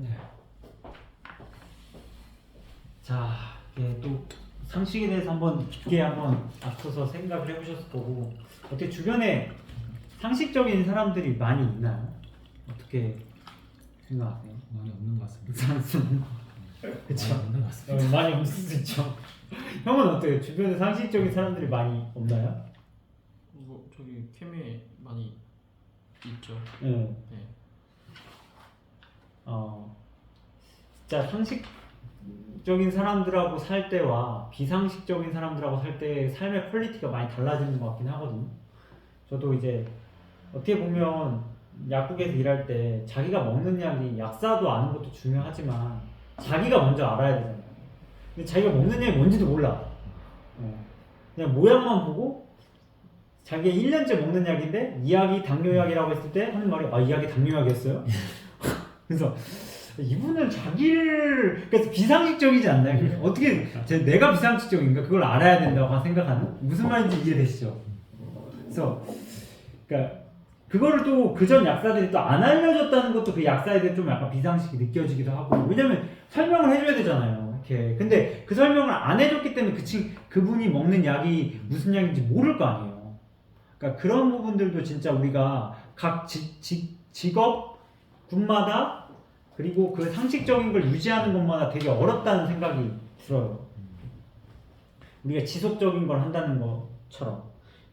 네. 자, 이게 또 상식에 대해서 한번 깊게 한번 앞서서 생각을 해보셨을 거고, 어떻게 주변에 상식적인 사람들이 많이 있나요? 어떻게 생각하세요? 많이 없는 것 같습니다. 그쵸? 많이 없는 것 같습니다. 많이 없을 수 있죠. 형은 어때요? 주변에 상식적인 사람들이 많이 없나요? 뭐 저기 캠에 많이 있죠. 네. 네. 진짜 상식적인 사람들하고 살 때와 비상식적인 사람들하고 살 때 삶의 퀄리티가 많이 달라지는 것 같긴 하거든요. 저도 이제 어떻게 보면 약국에서 일할 때 자기가 먹는 약이 약사도 아는 것도 중요하지만 자기가 먼저 알아야 되잖아요. 근데 자기가 먹는 약이 뭔지도 몰라. 그냥 모양만 보고 자기가 1년째 먹는 약인데 이 약이 당뇨약이라고 했을 때 하는 말이 이 약이 당뇨약이었어요? 그래서 이분은 자기를 그래서 비상식적이지 않나요? 어떻게 내가 비상식적인가 그걸 알아야 된다고 생각하는 무슨 말인지 이해되시죠? 그래서 그러니까 그거를 또 그전 약사들이 또 안 알려줬다는 것도 그 약사에 대해 좀 약간 비상식이 느껴지기도 하고 왜냐면 설명을 해줘야 되잖아요. 이렇게 근데 그 설명을 안 해줬기 때문에 그분이 먹는 약이 무슨 약인지 모를 거 아니에요. 그러니까 그런 부분들도 진짜 우리가 각 직업 군마다 그리고 그 상식적인 걸 유지하는 것마다 되게 어렵다는 생각이 들어요. 우리가 지속적인 걸 한다는 것처럼.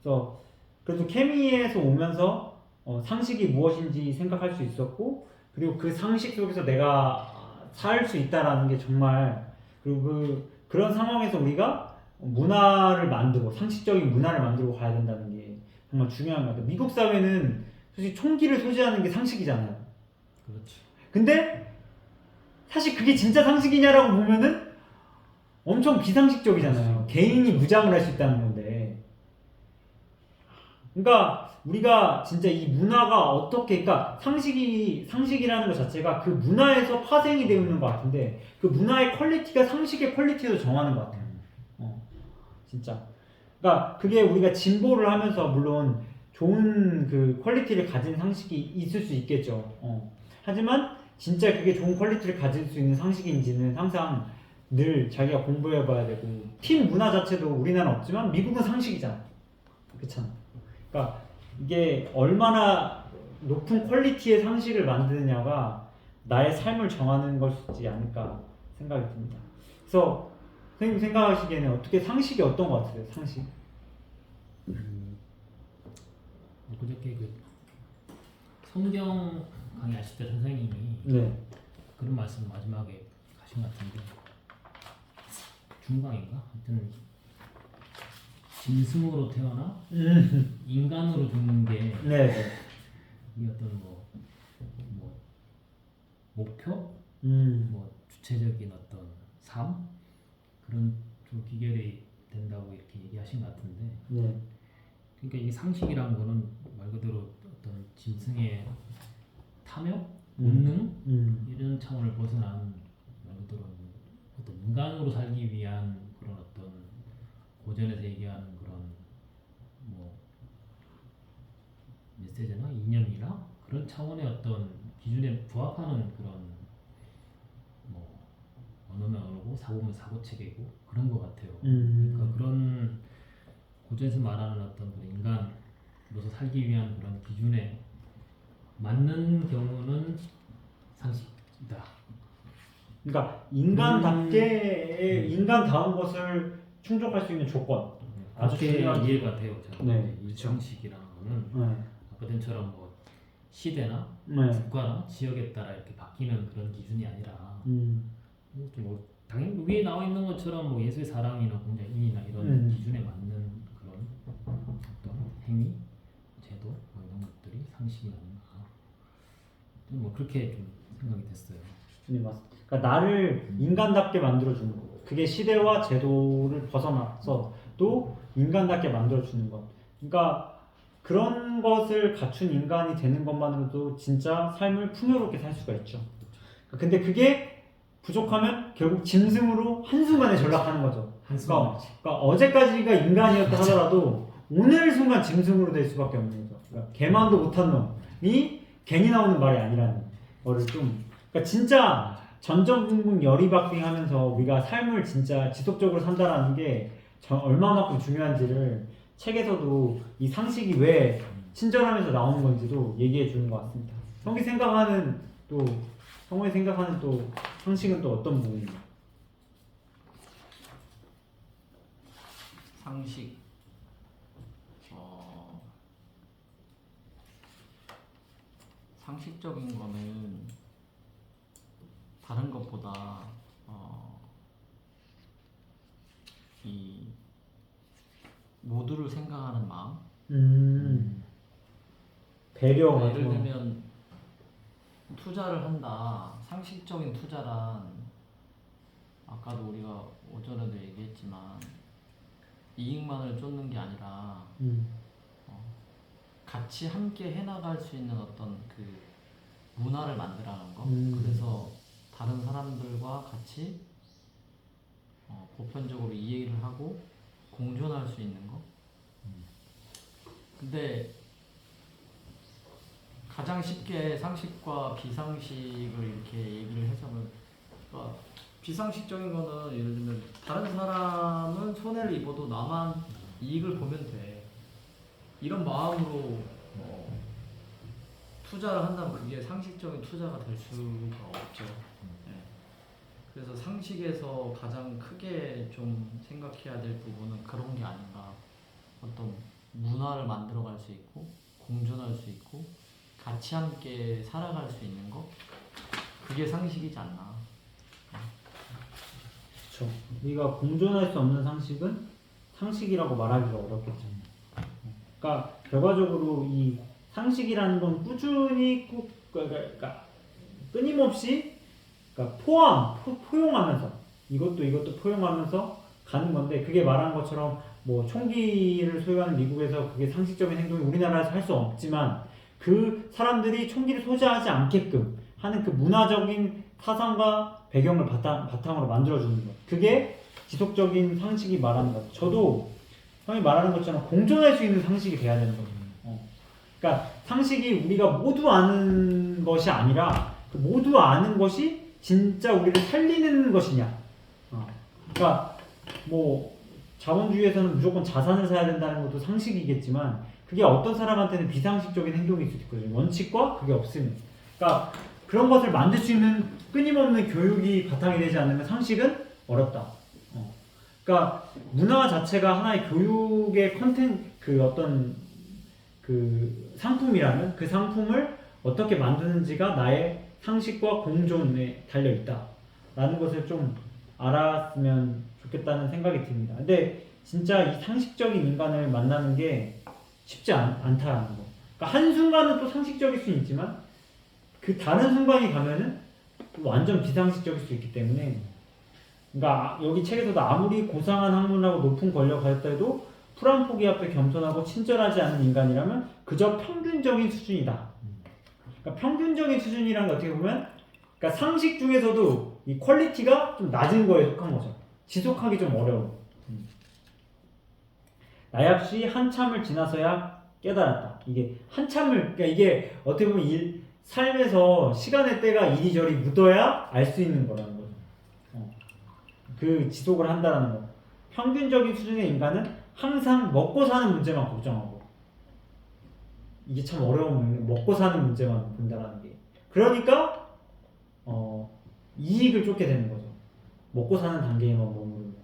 그래서 그래도 케미에서 오면서 상식이 무엇인지 생각할 수 있었고 그리고 그 상식 속에서 내가 살 수 있다라는 게 정말 그리고 그런 상황에서 우리가 문화를 만들고 상식적인 문화를 만들고 가야 된다는 게 정말 중요한 것 같아요. 미국 사회는 솔직히 총기를 소지하는 게 상식이잖아요. 그렇죠. 근데 사실 그게 진짜 상식이냐라고 보면은 엄청 비상식적이잖아요. 개인이 무장을 할 수 있다는 건데. 그러니까 우리가 진짜 이 문화가 어떻게, 그러니까 상식이라는 것 자체가 그 문화에서 파생이 되어 있는 것 같은데 그 문화의 퀄리티가 상식의 퀄리티도 정하는 것 같아요. 진짜. 그러니까 그게 우리가 진보를 하면서 물론 좋은 그 퀄리티를 가진 상식이 있을 수 있겠죠. 하지만 진짜 그게 좋은 퀄리티를 가질 수 있는 상식인지는 항상 늘 자기가 공부해봐야 되고 팀 문화 자체도 우리나라는 없지만 미국은 상식이잖아. 그렇잖아. 그러니까 이게 얼마나 높은 퀄리티의 상식을 만드느냐가 나의 삶을 정하는 것이지 않을까 생각이 듭니다. 그래서 선생님 생각하시기에는 어떻게 상식이 어떤 것 같으세요? 상식? 그저께 그 성경 강의하실 때 선생님이 네. 그런 말씀 마지막에 하신 것 같은데 중강인가? 하여튼 짐승으로 태어나 인간으로 죽는 게 네. 이 어떤 뭐 목표, 뭐 주체적인 어떤 삶 그런 좀 기결이 된다고 이렇게 얘기하신 것 같은데. 네. 그러니까 이 상식이란 거는 말 그대로 어떤 짐승의 탐욕, 본능 이런 차원을 벗어난 말 그대로 어떤 인간으로 살기 위한 그런 어떤 고전에서 얘기하는 그런 뭐 메시지나 이념이나 그런 차원의 어떤 기준에 부합하는 그런 뭐 언어면 언어고 사고면 사고 체계고 그런 것 같아요. 그러니까 그런 고전에서 말하는 어떤 그런 인간으로서 살기 위한 그런 기준에 맞는 경우는 상식이다. 그러니까 인간답게 인간다운 것을 충족할 수 있는 조건. 아주 그렇게 중요한 이해가 돼요. 저는. 네, 이 상식이라는 거는 네. 아까 전처럼 뭐 시대나 네. 국가나 지역에 따라 이렇게 바뀌는 그런 기준이 아니라 뭐 당연히 위에 나와 있는 것처럼 뭐 예수의 사랑이나 공자인이나 이런 기준에 맞는 그런 어떤 행위, 제도 뭐 이런 것들이 상식이 아닌가. 뭐 그렇게 좀 생각이 됐어요. 네, 맞습니다. 그러니까 나를 인간답게 만들어주는 것. 그게 시대와 제도를 벗어나서 또 인간답게 만들어주는 것. 그러니까 그런 것을 갖춘 인간이 되는 것만으로도 진짜 삶을 풍요롭게 살 수가 있죠. 근데 그게 부족하면 결국 짐승으로 한순간에 전락하는 거죠. 그러니까 어제까지가 인간이었다 하더라도 오늘 순간 짐승으로 될 수밖에 없는 거죠. 그러니까 개만도 못한 놈이 괜히 나오는 말이 아니라는 거를 좀 그러니까 진짜 전전긍긍 열이박빙하면서 우리가 삶을 진짜 지속적으로 산다라는 게 얼마만큼 중요한지를 책에서도 이 상식이 왜 친절하면서 나오는 건지도 얘기해 주는 것 같습니다. 성이 생각하는 또 성우의 생각하는 또 상식은 또 어떤 부분인가요? 상식. 상식적인 거는 다른 것보다 이 모두를 생각하는 마음. 배려 같은 예를 거. 들면 투자를 한다. 상식적인 투자란 아까도 우리가 오전에도 얘기했지만 이익만을 쫓는 게 아니라 같이 함께 해나갈 수 있는 어떤 그 문화를 만들어가는 거. 그래서 다른 사람들과 같이 보편적으로 이해를 하고 공존할 수 있는 거. 근데 가장 쉽게 상식과 비상식을 이렇게 얘기를 해서는, 그러니까 비상식적인 거는 예를 들면 다른 사람은 손해를 입어도 나만 이익을 보면 돼. 이런 마음으로 투자를 한다면 그게 상식적인 투자가 될 수가 없죠. 네. 그래서 상식에서 가장 크게 좀 생각해야 될 부분은 그런 게 아닌가. 어떤 문화를 만들어갈 수 있고 공존할 수 있고 같이 함께 살아갈 수 있는 거, 그게 상식이지 않나. 그렇죠. 우리가 공존할 수 없는 상식은 상식이라고 말하기가 어렵겠죠. 그러니까 결과적으로 이 상식이라는 건 꾸준히 그러니까 끊임없이 그러니까 포용하면서 이것도 포용하면서 가는 건데, 그게 말한 것처럼 뭐 총기를 소유하는 미국에서 그게 상식적인 행동이 우리나라에서 할 수 없지만 그 사람들이 총기를 소지하지 않게끔 하는 그 문화적인 사상과 배경을 바탕으로 만들어주는 것, 그게 지속적인 상식이 말하는 것. 저도 형이 말하는 것처럼 공존할 수 있는 상식이 돼야 되는 거예요. 그러니까 상식이 우리가 모두 아는 것이 아니라 그 모두 아는 것이 진짜 우리를 살리는 것이냐. 그러니까 뭐 자본주의에서는 무조건 자산을 사야 된다는 것도 상식이겠지만 그게 어떤 사람한테는 비상식적인 행동일 수도 있거든요. 원칙과 그게 없으면. 그러니까 그런 것을 만들 수 있는 끊임없는 교육이 바탕이 되지 않으면 상식은 어렵다. 그러니까 문화 자체가 하나의 교육의 그 어떤 그 상품이라면 그 상품을 어떻게 만드는지가 나의 상식과 공존에 달려 있다라는 것을 좀 알았으면 좋겠다는 생각이 듭니다. 근데 진짜 이 상식적인 인간을 만나는 게 쉽지 않다라는 거. 그러니까 한순간은 또 상식적일 수 있지만 그 다른 순간이 가면은 완전 비상식적일 수 있기 때문에, 그러니까 여기 책에서도 아무리 고상한 학문하고 높은 권력 가졌다 해도 풀한 포기 앞에 겸손하고 친절하지 않은 인간이라면 그저 평균적인 수준이다. 그러니까 평균적인 수준이라는 게 어떻게 보면 그러니까 상식 중에서도 이 퀄리티가 좀 낮은 거에 속한 거죠. 지속하기 좀 어려워. 나약시 한참을 지나서야 깨달았다. 이게 한참을, 그러니까 이게 어떻게 보면 삶에서 시간의 때가 이리저리 묻어야 알 수 있는 거라는 거죠. 그 지속을 한다는 거. 평균적인 수준의 인간은 항상 먹고 사는 문제만 걱정하고, 이게 참 어려운 문제, 먹고 사는 문제만 본다는 게. 그러니까 이익을 쫓게 되는 거죠. 먹고 사는 단계에만 머무르는.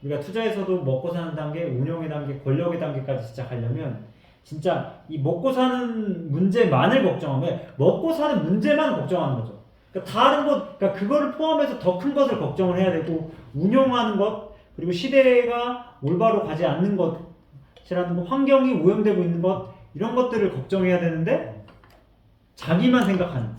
우리가 투자에서도 먹고 사는 단계, 운영의 단계, 권력의 단계까지 진짜 가려면 진짜 이 먹고 사는 문제만을 걱정하면, 먹고 사는 문제만 걱정하는 거죠. 그러니까 다른 것, 그러니까 그거를 포함해서 더 큰 것을 걱정을 해야 되고, 운영하는 것, 그리고 시대가 올바로 가지 않는 것이라는 것, 환경이 오염되고 있는 것, 이런 것들을 걱정해야 되는데 자기만 생각하는.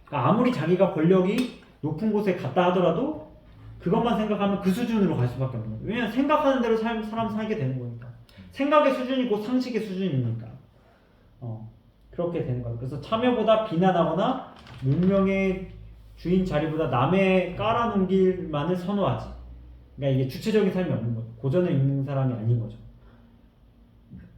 그러니까 아무리 자기가 권력이 높은 곳에 갔다 하더라도 그것만 생각하면 그 수준으로 갈 수밖에 없는 거예요. 왜냐면 생각하는 대로 사람 살게 되는 거니까. 생각의 수준이 곧 상식의 수준이니까. 그렇게 되는 거예요. 그래서 참여보다 비난하거나 문명의 주인 자리보다 남의 깔아놓은 만을 선호하지. 그러니까 이게 주체적인 삶이 없는 거죠. 고전에 있는 사람이 아닌 거죠.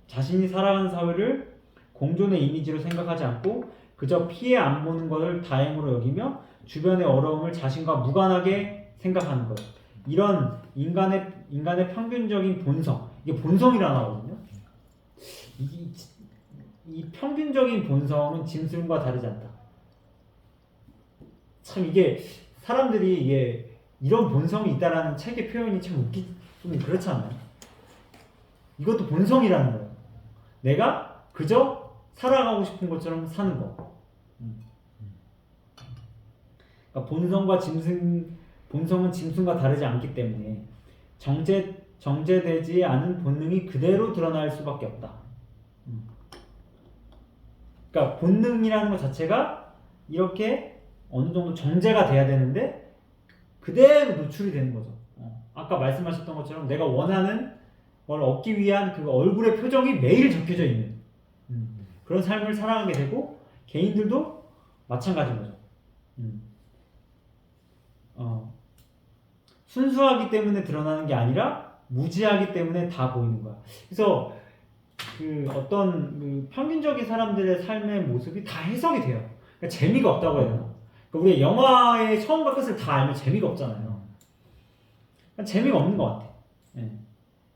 자신이 살아가는 사회를 공존의 이미지로 생각하지 않고 그저 피해 안 보는 것을 다행으로 여기며 주변의 어려움을 자신과 무관하게 생각하는 것. 이런 인간의 평균적인 본성, 이게 본성이라는 거거든요. 이 평균적인 본성은 짐승과 다르지 않다. 참 이게 사람들이 이게 이런 본성이 있다라는 책의 표현이 참 좀 그렇지 않나요? 이것도 본성이라는 거예요. 내가 그저 살아가고 싶은 것처럼 사는 거. 그러니까 본성은 짐승과 다르지 않기 때문에 정제되지 않은 본능이 그대로 드러날 수밖에 없다. 그러니까 본능이라는 것 자체가 이렇게 어느 정도 정제가 돼야 되는데 그대로 노출이 되는 거죠. 아까 말씀하셨던 것처럼 내가 원하는 걸 얻기 위한 그 얼굴의 표정이 매일 적혀져 있는 그런 삶을 살아가게 되고 개인들도 마찬가지인 거죠. 순수하기 때문에 드러나는 게 아니라 무지하기 때문에 다 보이는 거야. 그래서 그 어떤 그 평균적인 사람들의 삶의 모습이 다 해석이 돼요. 그러니까 재미가 없다고 해야 되나? 그러니까 우리가 영화의 처음과 끝을 다 알면 재미가 없잖아요. 그러니까 재미가 없는 것 같아. 예.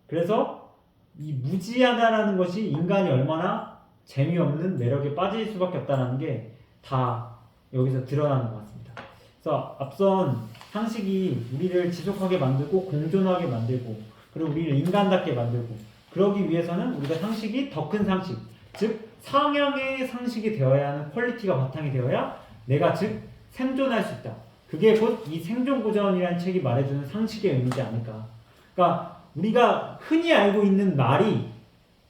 그래서 이 무지하다라는 것이 인간이 얼마나 재미없는 매력에 빠질 수밖에 없다는 게 다 여기서 드러나는 것 같습니다. 그래서 앞선 상식이 우리를 지속하게 만들고 공존하게 만들고 그리고 우리를 인간답게 만들고 그러기 위해서는 우리가 상식이 더 큰 상식, 즉 상향의 상식이 되어야 하는 퀄리티가 바탕이 되어야 내가 즉 생존할 수 있다. 그게 곧 이 생존고전이라는 책이 말해주는 상식의 의미지 않을까. 그러니까 우리가 흔히 알고 있는 말이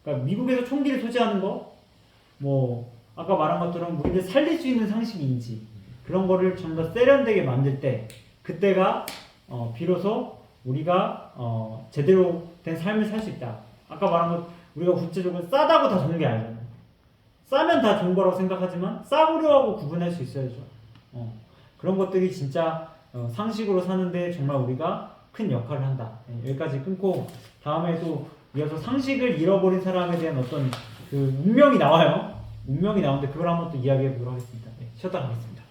그러니까 미국에서 총기를 소지하는 거, 뭐 아까 말한 것처럼 우리를 살릴 수 있는 상식인지 그런 거를 좀 더 세련되게 만들 때 그때가 비로소 우리가 제대로 된 삶을 살 수 있다. 아까 말한 것 우리가 구체적으로 싸다고 다 좋은 게 아니잖아요. 싸면 다 좋은 거라고 생각하지만 싸구려하고 구분할 수 있어야죠. 그런 것들이 진짜 상식으로 사는데 정말 우리가 큰 역할을 한다. 여기까지 끊고 다음에 또 이어서 상식을 잃어버린 사람에 대한 어떤 그 운명이 나와요. 운명이 나오는데 그걸 한번 또 이야기해 보도록 하겠습니다. 쉬었다 가겠습니다.